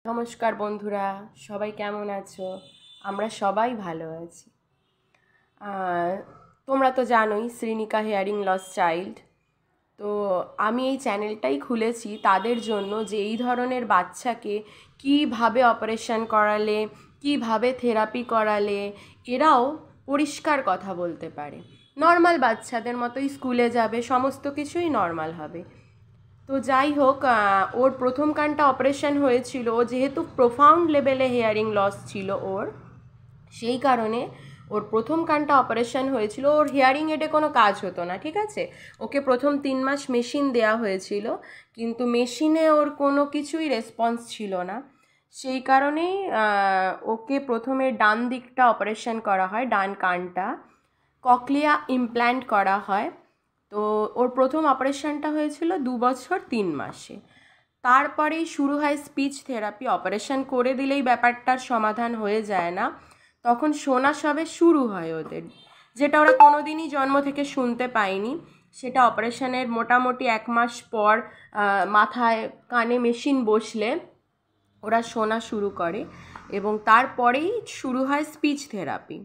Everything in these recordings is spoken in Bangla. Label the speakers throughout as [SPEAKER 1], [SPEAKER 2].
[SPEAKER 1] নমস্কার বন্ধুরা, সবাই কেমন আছো? আমরা সবাই ভালো আছি। তোমরা তো জানোই শ্রীনিকা হেয়ারিং লস চাইল্ড। তো আমি এই চ্যানেলটাই খুলেছি তাদের জন্য যে এই ধরনের বাচ্চাকে কিভাবে অপারেশন করালে, কিভাবে থেরাপি করালে এরাও পরিষ্কার কথা বলতে পারে। নর্মাল বাচ্চাদের মতোই স্কুলে যাবে, সমস্ত কিছুই নর্মাল হবে। তো যাই হোক, ওর প্রথম কানটা অপারেশন হয়েছিল। ও যেহেতু প্রোফাউন্ড লেভেলে হেয়ারিং লস ছিল ওর, সেই কারণে ওর প্রথম কানটা অপারেশন হয়েছিল। ওর হিয়ারিং এডে কোনো কাজ হতো না, ঠিক আছে। ওকে প্রথম 3 মাস মেশিন দেওয়া হয়েছিল, কিন্তু মেশিনে ওর কোনো কিছুই রেসপন্স ছিল না। সেই কারণেই ওকে প্রথমে ডান দিকটা অপারেশন করা হয়, ডান কানটা ককলিয়া ইমপ্ল্যান্ট করা হয়। তো ওর প্রথম অপারেশনটা হয়েছিল 2 বছর 3 মাসে। তারপরেই শুরু হয় স্পিচ থেরাপি। অপারেশন করে দিলেই ব্যাপারটার সমাধান হয়ে যায় না, তখন শোনা সবে শুরু হয় ওদের, যেটা ওরা কোনোদিনই জন্ম থেকে শুনতে পায়নি। সেটা অপারেশনের মোটামুটি 1 মাস পর মাথায় কানে মেশিন বসলে ওরা শোনা শুরু করে, এবং তারপরেই শুরু হয় স্পিচ থেরাপি।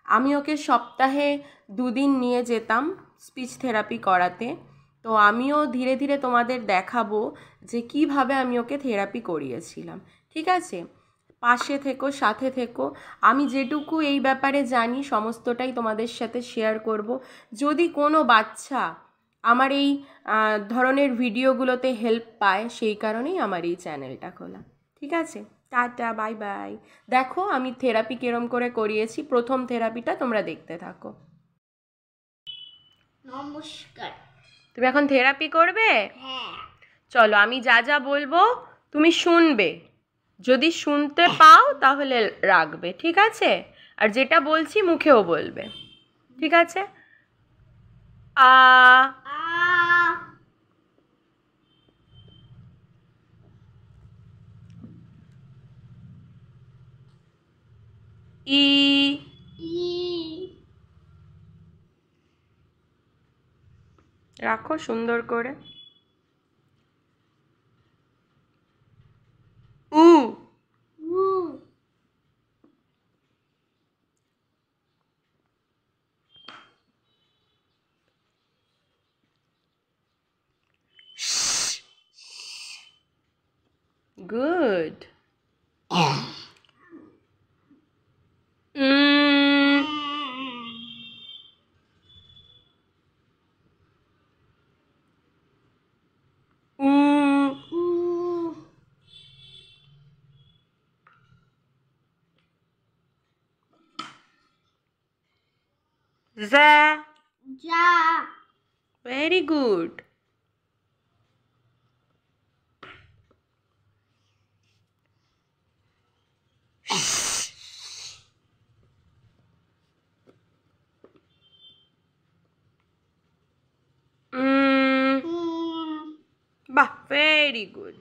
[SPEAKER 1] আমি ওকে সপ্তাহে 2 দিন নিয়ে যেতাম স্পিচ থেরাপি করাতে। তো আমিও ধীরে ধীরে তোমাদের দেখাবো যে কিভাবে আমি ওকে থেরাপি করিয়েছিলাম, ঠিক আছে। পাশে থেকো, সাথে থেকো। আমি যেটুকু এই ব্যাপারে জানি সমস্তটাই তোমাদের সাথে শেয়ার করব। যদি কোনো বাচ্চা আমার এই ধরনের ভিডিওগুলোতে হেল্প পায়, সেই কারণেই আমার এই চ্যানেলটা খোলা, ঠিক আছে। Tata, bye bye. দেখো আমি থেরাপি কেরম করে করিয়েছি। প্রথম থেরাপিটা তোমরা দেখতে থাকো।
[SPEAKER 2] নমস্কার।
[SPEAKER 1] তুমি এখন থেরাপি করবে?
[SPEAKER 2] হ্যাঁ।
[SPEAKER 1] চলো, আমি যা যা বলবো তুমি শুনবে। যদি শুনতে পাও তাহলে রাখবে, ঠিক আছে। আর যেটা বলছি মুখেও বলবে, ঠিক আছে। আ
[SPEAKER 2] আ
[SPEAKER 1] ই
[SPEAKER 2] ই
[SPEAKER 1] রাখো সুন্দর করে। উ
[SPEAKER 2] উ
[SPEAKER 1] গুড।
[SPEAKER 2] উ
[SPEAKER 1] যা।
[SPEAKER 2] যা।
[SPEAKER 1] Very good. বাহ, ভেরি গুড।